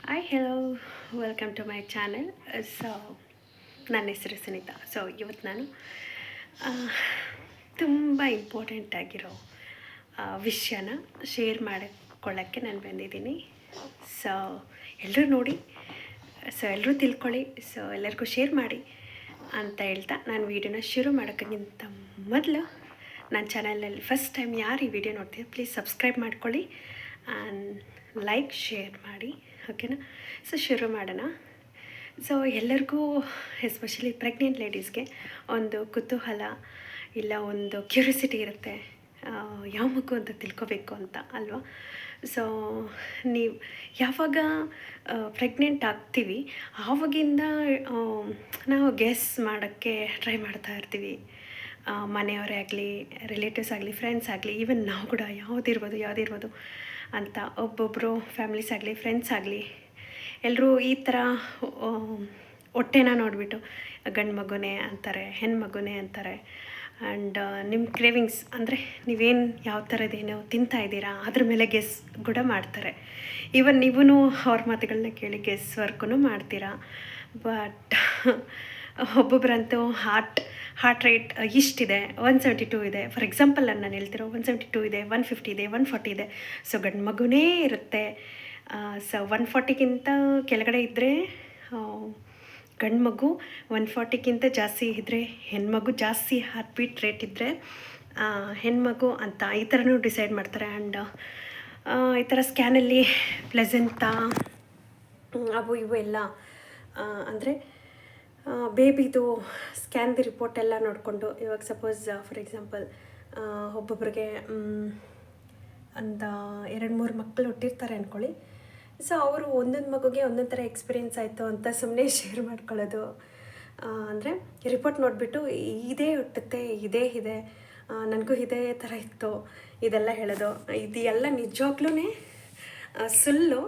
Hi hello welcome to my channel. So ನನ್ನ ಹೆಸರು Sunita. So ಇವತ್ತು ನಾನು ತುಂಬ ಇಂಪಾರ್ಟೆಂಟ್ ಆಗಿರೋ ವಿಷಯನ ಶೇರ್ ಮಾಡಿಕೊಳ್ಳೋಕ್ಕೆ ನಾನು ಬಂದಿದ್ದೀನಿ. ಸೊ ಎಲ್ಲರೂ ನೋಡಿ, ಸೊ ಎಲ್ಲರೂ ತಿಳ್ಕೊಳ್ಳಿ, ಸೊ ಎಲ್ಲರಿಗೂ ಶೇರ್ ಮಾಡಿ ಅಂತ ಹೇಳ್ತಾ ನಾನು ವೀಡಿಯೋನ ಶುರು ಮಾಡೋಕ್ಕಿಂತ ಮೊದಲು ನನ್ನ ಚಾನಲಲ್ಲಿ ಫಸ್ಟ್ ಟೈಮ್ ಯಾರು ಈ ವಿಡಿಯೋ ನೋಡ್ತೀವಿ ಪ್ಲೀಸ್ ಸಬ್ಸ್ಕ್ರೈಬ್ ಮಾಡ್ಕೊಳ್ಳಿ ಆ್ಯಂಡ್ ಲೈಕ್ ಶೇರ್ ಮಾಡಿ, ಓಕೆನಾ. ಸೊ ಶುರು ಮಾಡೋಣ. ಸೊ ಎಲ್ಲರಿಗೂ ಎಸ್ಪೆಷಲಿ ಪ್ರೆಗ್ನೆಂಟ್ ಲೇಡೀಸ್ಗೆ ಒಂದು ಕುತೂಹಲ ಇಲ್ಲ ಒಂದು ಕ್ಯೂರಿಯಾಸಿಟಿ ಇರುತ್ತೆ, ಯಾವ ಮಗು ಅಂತ ತಿಳ್ಕೊಬೇಕು ಅಂತ ಅಲ್ವಾ. ಸೊ ನೀವು ಯಾವಾಗ ಪ್ರೆಗ್ನೆಂಟ್ ಆಗ್ತೀವಿ ಆವಾಗಿಂದ ನಾವು ಗೆಸ್ ಮಾಡೋಕ್ಕೆ ಟ್ರೈ ಮಾಡ್ತಾ ಇರ್ತೀವಿ. ಮನೆಯವರೇ ಆಗಲಿ, ರಿಲೇಟಿವ್ಸ್ ಆಗಲಿ, ಫ್ರೆಂಡ್ಸ್ ಆಗಲಿ, ಈವನ್ ನಾವು ಕೂಡ ಯಾವುದಿರ್ಬೋದು ಅಂತ ಒಬ್ಬೊಬ್ಬರು ಫ್ಯಾಮಿಲೀಸ್ ಆಗಲಿ, ಫ್ರೆಂಡ್ಸ್ ಆಗಲಿ, ಎಲ್ಲರೂ ಈ ಥರ ಹೊಟ್ಟೆನ ನೋಡಿಬಿಟ್ಟು ಗಂಡು ಮಗುನೇ ಅಂತಾರೆ, ಹೆಣ್ಣು ಮಗುನೇ ಅಂತಾರೆ. ಆ್ಯಂಡ್ ನಿಮ್ಮ ಕ್ರೇವಿಂಗ್ಸ್ ಅಂದರೆ ನೀವೇನು ಯಾವ ಥರದ್ದೇನೋ ತಿಂತಾ ಇದ್ದೀರಾ ಅದ್ರ ಮೇಲೆ ಗೆಸ್ ಕೂಡ ಮಾಡ್ತಾರೆ. ಈವನ್ ನೀವೂ ಅವ್ರ ಮಾತುಗಳನ್ನ ಕೇಳಿ ಗೆಸ್ ವರ್ಕೂ ಮಾಡ್ತೀರಾ. ಬಟ್ ಒಬ್ಬೊಬ್ಬರಂತೂ ಹಾರ್ಟ್ ರೇಟ್ ಇಷ್ಟಿದೆ, 172 ಇದೆ, ಫಾರ್ ಎಕ್ಸಾಂಪಲ್ ನಾನು ಹೇಳ್ತಿರೋ 172 ಇದೆ, 150 ಇದೆ, 140 ಇದೆ. ಸೊ ಗಂಡು ಮಗುನೇ ಇರುತ್ತೆ. ಸೊ 140ಗಿಂತ ಕೆಳಗಡೆ ಇದ್ದರೆ ಗಂಡು ಮಗು, 140ಗಿಂತ ಜಾಸ್ತಿ ಇದ್ದರೆ ಹೆಣ್ಮಗು, ಜಾಸ್ತಿ ಹಾರ್ಟ್ ಬೀಟ್ ರೇಟ್ ಇದ್ದರೆ ಹೆಣ್ಮಗು ಅಂತ ಈ ಥರನೂ ಡಿಸೈಡ್ ಮಾಡ್ತಾರೆ. ಆ್ಯಂಡ್ ಈ ಥರ ಸ್ಕ್ಯಾನಲ್ಲಿ ಪ್ಲೆಸೆಂಟಾ ಅವು ಇವು ಎಲ್ಲ ಅಂದರೆ ಬೇಬಿದು ಸ್ಕ್ಯಾನ್ದು ರಿಪೋರ್ಟ್ ಎಲ್ಲ ನೋಡಿಕೊಂಡು, ಇವಾಗ ಸಪೋಸ್ ಫಾರ್ ಎಕ್ಸಾಂಪಲ್ ಒಬ್ಬೊಬ್ರಿಗೆ ಒಂದು 2-3 ಮಕ್ಕಳು ಹುಟ್ಟಿರ್ತಾರೆ ಅಂದ್ಕೊಳ್ಳಿ. ಸೊ ಅವರು ಒಂದೊಂದು ಮಗುಗೆ ಒಂದೊಂದು ಥರ ಎಕ್ಸ್ಪೀರಿಯೆನ್ಸ್ ಆಯಿತು ಅಂತ ಸುಮ್ಮನೆ ಶೇರ್ ಮಾಡ್ಕೊಳ್ಳೋದು. ಅಂದರೆ ರಿಪೋರ್ಟ್ ನೋಡಿಬಿಟ್ಟು ಇದೇ ಹುಟ್ಟುತ್ತೆ, ಇದೆ ನನಗೂ ಇದೇ ಥರ ಇತ್ತು ಇದೆಲ್ಲ ಹೇಳೋದು. ಇದೆಲ್ಲ ನಿಜವಾಗ್ಲೂ ಸುಳ್ಳು.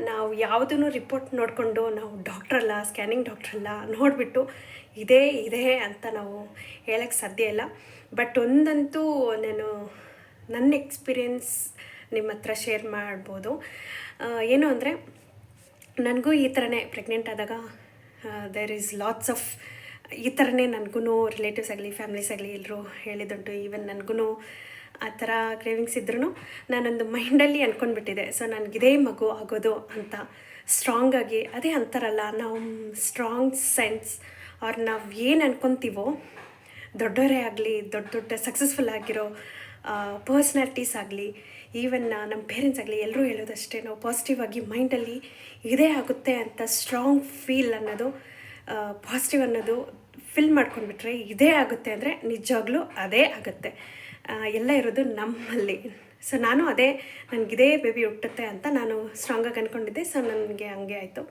ನಾವು ಯಾವುದೂ ರಿಪೋರ್ಟ್ ನೋಡಿಕೊಂಡು ನಾವು ಡಾಕ್ಟ್ರಲ್ಲ, ಸ್ಕ್ಯಾನಿಂಗ್ ಡಾಕ್ಟ್ರಲ್ಲ, ನೋಡಿಬಿಟ್ಟು ಇದೆ ಅಂತ ನಾವು ಹೇಳೋಕ್ಕೆ ಸಾಧ್ಯ ಇಲ್ಲ. ಬಟ್ ಒಂದಂತೂ ನಾನು ನನ್ನ ಎಕ್ಸ್ಪೀರಿಯೆನ್ಸ್ ನಿಮ್ಮ ಹತ್ರ ಶೇರ್ ಮಾಡ್ಬೋದು. ಏನು ಅಂದರೆ ನನಗೂ ಈ ಥರನೇ ಪ್ರೆಗ್ನೆಂಟ್ ಆದಾಗ ದೇರ್ ಈಸ್ ಲಾಟ್ಸ್ ಆಫ್ ಈ ಥರನೇ ನನಗೂ ರಿಲೇಟಿವ್ಸ್ ಆಗಲಿ, ಫ್ಯಾಮಿಲೀಸ್ ಆಗಲಿ ಎಲ್ಲರೂ ಹೇಳಿದ್ದುಂಟು. ಈವನ್ ನನಗೂ ಆ ಥರ ಕ್ರೇವಿಂಗ್ಸ್ ಇದ್ರೂ ನಾನೊಂದು ಮೈಂಡಲ್ಲಿ ಅಂದ್ಕೊಂಡ್ಬಿಟ್ಟಿದ್ದೆ. ಸೊ ನನಗಿದೇ ಮಗು ಆಗೋದು ಅಂತ ಸ್ಟ್ರಾಂಗಾಗಿ. ಅದೇ ಅಂತಾರಲ್ಲ, ನಾವು ಸ್ಟ್ರಾಂಗ್ ಸೆನ್ಸ್ ಅವ್ರು ನಾವು ಏನು ಅನ್ಕೊತೀವೋ, ದೊಡ್ಡವರೇ ಆಗಲಿ, ದೊಡ್ಡ ಸಕ್ಸಸ್ಫುಲ್ ಆಗಿರೋ ಪರ್ಸ್ನಾಲಿಟೀಸ್ ಆಗಲಿ, ಈವನ್ ನಮ್ಮ ಪೇರೆಂಟ್ಸ್ ಆಗಲಿ, ಎಲ್ಲರೂ ಹೇಳೋದಷ್ಟೇ, ನಾವು ಪಾಸಿಟಿವ್ ಆಗಿ ಮೈಂಡಲ್ಲಿ ಇದೇ ಆಗುತ್ತೆ ಅಂತ ಸ್ಟ್ರಾಂಗ್ ಫೀಲ್ ಅನ್ನೋದು, ಪಾಸಿಟಿವ್ ಅನ್ನೋದು ಫಿಲ್ ಮಾಡ್ಕೊಂಡ್ಬಿಟ್ರೆ ಇದೇ ಆಗುತ್ತೆ ಅಂದರೆ ನಿಜವಾಗ್ಲೂ ಅದೇ ಆಗುತ್ತೆ. ಎಲ್ಲ ಇರೋದು ನಮ್ಮಲ್ಲಿ. ಸೊ ನಾನು ಅದೇ ನನಗಿದೇ ಬೇಬಿ ಹುಟ್ಟುತ್ತೆ ಅಂತ ನಾನು ಸ್ಟ್ರಾಂಗಾಗಿ ಅಂದ್ಕೊಂಡಿದ್ದೆ. ಸೊ ನನಗೆ ಹಂಗೆ ಆಯಿತು.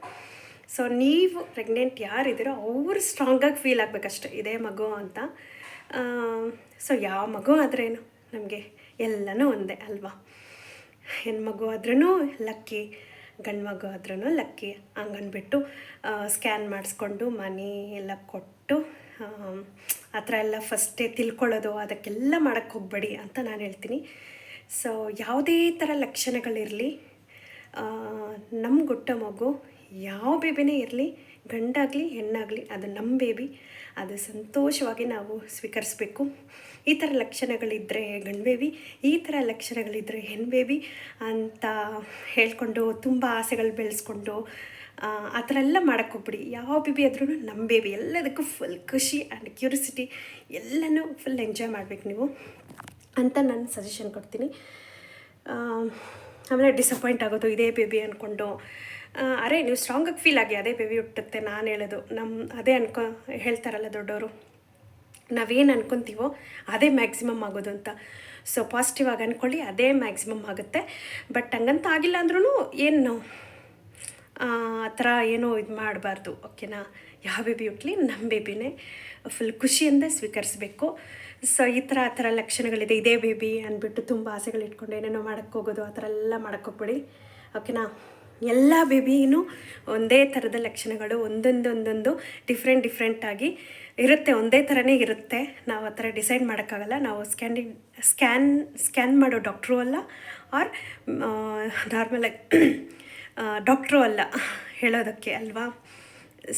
ಸೊ ನೀವು ಪ್ರೆಗ್ನೆಂಟ್ ಯಾರಿದ್ದೀರೋ ಅವರು ಸ್ಟ್ರಾಂಗಾಗಿ ಫೀಲ್ ಆಗಬೇಕಷ್ಟೆ, ಇದೇ ಮಗು ಅಂತ. ಸೊ ಯಾವ ಮಗು ಆದ್ರೇನು ನಮಗೆ ಎಲ್ಲನೂ ಒಂದೇ ಅಲ್ವಾ. ಹೆಣ್ಮಗು ಆದ್ರೂ ಲಕ್ಕಿ, ಗಂಡು ಮಗು ಆದ್ರೂ ಲಕ್ಕಿ. ಹಂಗನ್ಬಿಟ್ಟು ಸ್ಕ್ಯಾನ್ ಮಾಡಿಸ್ಕೊಂಡು ಮನಿ ಎಲ್ಲ ಕೊಟ್ಟು ಆ ಥರ ಎಲ್ಲ ಫಸ್ಟೇ ತಿಳ್ಕೊಳ್ಳೋದು ಅದಕ್ಕೆಲ್ಲ ಮಾಡೋಕ್ಕೆ ಹೋಗಬೇಡಿ ಅಂತ ನಾನು ಹೇಳ್ತೀನಿ. ಸೊ ಯಾವುದೇ ಥರ ಲಕ್ಷಣಗಳಿರಲಿ, ನಮ್ಮ ಹುಟ್ಟೋ ಮಗು ಯಾವ ಬೇಬಿನೇ ಇರಲಿ, ಗಂಡಾಗಲಿ ಹೆಣ್ಣಾಗಲಿ, ಅದು ನಮ್ಮ ಬೇಬಿ, ಅದು ಸಂತೋಷವಾಗಿ ನಾವು ಸ್ವೀಕರಿಸ್ಬೇಕು. ಈ ಥರ ಲಕ್ಷಣಗಳಿದ್ದರೆ ಗಂಡು ಬೇಬಿ, ಈ ಥರ ಲಕ್ಷಣಗಳಿದ್ದರೆ ಹೆಣ್ಣು ಬೇಬಿ ಅಂತ ಹೇಳ್ಕೊಂಡು ತುಂಬ ಆಸೆಗಳು ಬೆಳೆಸ್ಕೊಂಡು ಆ ಥರ ಎಲ್ಲ ಮಾಡೋಕ್ಕೆ ಹೋಗ್ಬಿಡಿ. ಯಾವ ಬೇಬಿ ಆದ್ರೂ ನಮ್ಮ ಬೇಬಿ, ಎಲ್ಲದಕ್ಕೂ ಫುಲ್ ಖುಷಿ ಆ್ಯಂಡ್ ಕ್ಯೂರಿಯಾಸಿಟಿ, ಎಲ್ಲನೂ ಫುಲ್ ಎಂಜಾಯ್ ಮಾಡಬೇಕು ನೀವು ಅಂತ ನಾನು ಸಜೆಷನ್ ಕೊಡ್ತೀನಿ. ಆಮೇಲೆ ಡಿಸಪಾಯಿಂಟ್ ಆಗೋದು ಇದೇ ಬೇಬಿ ಅಂದ್ಕೊಂಡು, ಅರೆ ನೀವು ಸ್ಟ್ರಾಂಗಾಗಿ ಫೀಲ್ ಆಗಿ ಅದೇ ಬೇಬಿ ಹುಟ್ಟುತ್ತೆ. ನಾನು ಹೇಳೋದು ಅದೇ ಹೇಳ್ತಾರಲ್ಲ ದೊಡ್ಡವರು, ನಾವೇನು ಅನ್ಕೊತೀವೋ ಅದೇ ಮ್ಯಾಕ್ಸಿಮಮ್ ಆಗೋದು ಅಂತ. ಸೊ ಪಾಸಿಟಿವ್ ಆಗಿ ಅಂದ್ಕೊಳ್ಳಿ, ಅದೇ ಮ್ಯಾಕ್ಸಿಮಮ್ ಆಗುತ್ತೆ. ಬಟ್ ಹಂಗಂತ ಆಗಿಲ್ಲ ಅಂದ್ರೂ ಏನು ಆ ಥರ ಏನೋ ಇದು ಮಾಡಬಾರ್ದು, ಓಕೆನಾ. ಯಾವ ಬೇಬಿ ಹುಟ್ಟಲಿ ನಮ್ಮ ಬೇಬಿನೇ ಫುಲ್ ಖುಷಿಯಿಂದ ಸ್ವೀಕರಿಸಬೇಕು. ಸೊ ಆ ಥರ ಲಕ್ಷಣಗಳಿದೆ, ಇದೇ ಬೇಬಿ ಅಂದ್ಬಿಟ್ಟು ತುಂಬ ಆಸೆಗಳು ಇಟ್ಕೊಂಡು ಏನೇನೋ ಮಾಡೋಕ್ಕೆ ಹೋಗೋದು, ಆ ಥರ ಎಲ್ಲ ಮಾಡೋಕ್ಕೆ ಹೋಗ್ಬೇಡಿ, ಓಕೆನಾ. ಎಲ್ಲ ಬೇಬಿನೂ ಒಂದೇ ಥರದ ಲಕ್ಷಣಗಳು, ಒಂದೊಂದು ಡಿಫ್ರೆಂಟಾಗಿ ಇರುತ್ತೆ, ಒಂದೇ ಥರನೇ ಇರುತ್ತೆ. ನಾವು ಆ ಥರ ಡಿಸೈಡ್ ಮಾಡೋಕ್ಕಾಗಲ್ಲ. ನಾವು ಸ್ಕ್ಯಾನ್ ಮಾಡೋ ಡಾಕ್ಟ್ರು ಅಲ್ಲ, ಆರ್ ನಾರ್ಮಲಾಗಿ ಡಾಕ್ಟ್ರು ಅಲ್ಲ ಹೇಳೋದಕ್ಕೆ ಅಲ್ವಾ.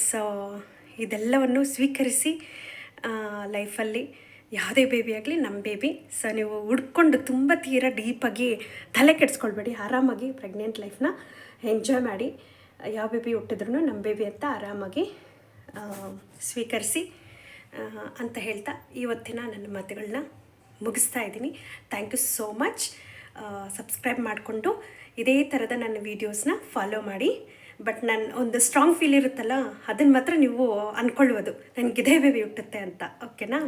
ಸೊ ಇದೆಲ್ಲವನ್ನು ಸ್ವೀಕರಿಸಿ ಲೈಫಲ್ಲಿ ಯಾವುದೇ ಬೇಬಿ ಆಗಲಿ ನಮ್ಮ ಬೇಬಿ. ಸೊ ನೀವು ಹುಡ್ಕೊಂಡು ತುಂಬ ತೀರಾ ಡೀಪಾಗಿ ತಲೆ ಕೆಡಿಸ್ಕೊಳ್ಬೇಡಿ, ಆರಾಮಾಗಿ ಪ್ರೆಗ್ನೆಂಟ್ ಲೈಫ್ನ ಎಂಜಾಯ್ ಮಾಡಿ. ಯಾವ ಬೇಬಿ ಹುಟ್ಟಿದ್ರೂ ನಮ್ಮ ಬೇಬಿ ಅಂತ ಆರಾಮಾಗಿ ಸ್ವೀಕರಿಸಿ ಅಂತ ಹೇಳ್ತಾ ಇವತ್ತಿನ ನನ್ನ ಮಾತುಗಳನ್ನ ಮುಗಿಸ್ತಾ ಇದ್ದೀನಿ. Thank you so much. Subscribe ಮಾಡಿಕೊಂಡು ಇದೇ ಥರದ ನನ್ನ ವೀಡಿಯೋಸ್ನ ಫಾಲೋ ಮಾಡಿ. ಬಟ್ ನಾನು ಒಂದು ಸ್ಟ್ರಾಂಗ್ ಫೀಲ್ ಇರುತ್ತಲ್ಲ, ಅದನ್ನು ಮಾತ್ರ ನೀವು ಅಂದ್ಕೊಳ್ಳುವುದು ನನಗಿದೇ ಬೇಬಿ ಹುಟ್ಟುತ್ತೆ ಅಂತ. ಓಕೆನಾ?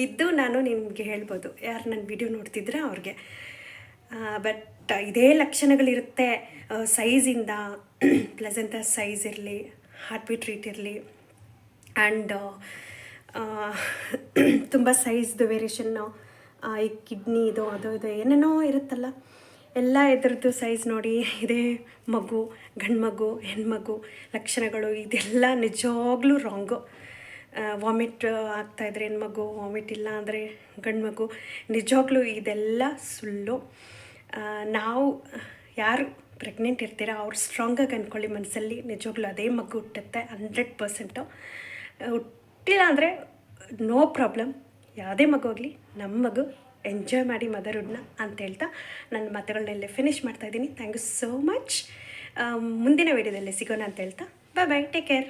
ಇದು ನಾನು ನಿಮಗೆ ಹೇಳ್ಬೋದು, ಯಾರು ನನ್ನ ವಿಡಿಯೋ ನೋಡ್ತಿದ್ರೆ ಅವ್ರಿಗೆ. ಬಟ್ ಇದೇ ಲಕ್ಷಣಗಳಿರುತ್ತೆ ಸೈಜಿಂದ, ಪ್ಲೆಸೆಂಟ ಸೈಜ್ ಇರಲಿ, ಹಾರ್ಟ್ ಬೀಟ್ ರೇಟ್ ಇರಲಿ, ಆ್ಯಂಡ್ ತುಂಬ ಸೈಜ್ದು ವೇರಿಯೇಷನ್ನು, ಈ ಕಿಡ್ನಿ ಇದು ಅದು ಇದು ಏನೇನೋ ಇರುತ್ತಲ್ಲ, ಎಲ್ಲ ಇದರದ್ದು ಸೈಜ್ ನೋಡಿ. ಇದೇ ಮಗು, ಗಂಡು ಮಗು, ಹೆಣ್ಮಗು ಲಕ್ಷಣಗಳು ಇದೆಲ್ಲ ನಿಜವಾಗ್ಲೂ ರಾಂಗು. ವಾಮಿಟ್ ಆಗ್ತಾಯಿದ್ರೆ ಹೆಣ್ಮಗು, ವಾಮಿಟ್ ಇಲ್ಲ ಅಂದರೆ ಗಂಡು ಮಗು, ನಿಜವಾಗ್ಲೂ ಇದೆಲ್ಲ ಸುಳ್ಳು. ನಾವು ಯಾರು ಪ್ರೆಗ್ನೆಂಟ್ ಇರ್ತೀರ ಅವ್ರು ಸ್ಟ್ರಾಂಗಾಗಿ ಅಂದ್ಕೊಳ್ಳಿ ಮನಸ್ಸಲ್ಲಿ, ನಿಜವಾಗ್ಲೂ ಅದೇ ಮಗು ಹುಟ್ಟುತ್ತೆ 100%. ಹುಟ್ಟಿಲ್ಲ ಅಂದರೆ ನೋ ಪ್ರಾಬ್ಲಮ್, ಯಾವುದೇ ಮಗು ಆಗಲಿ ನಮ್ಮ ಮಗು, ಎಂಜಾಯ್ ಮಾಡಿ ಮದರ್ಹುಡ್ನ ಅಂತ ಹೇಳ್ತಾ ನನ್ನ ಮಾತುಗಳನ್ನೆಲ್ಲ ಫಿನಿಷ್ ಮಾಡ್ತಾಯಿದ್ದೀನಿ. Thank you so much. ಮುಂದಿನ ವೀಡಿಯೋದಲ್ಲಿ ಸಿಗೋಣ ಅಂತ ಹೇಳ್ತಾ ಬಾಯ್ ಬಾಯ್, ಟೇಕ್ ಕೇರ್.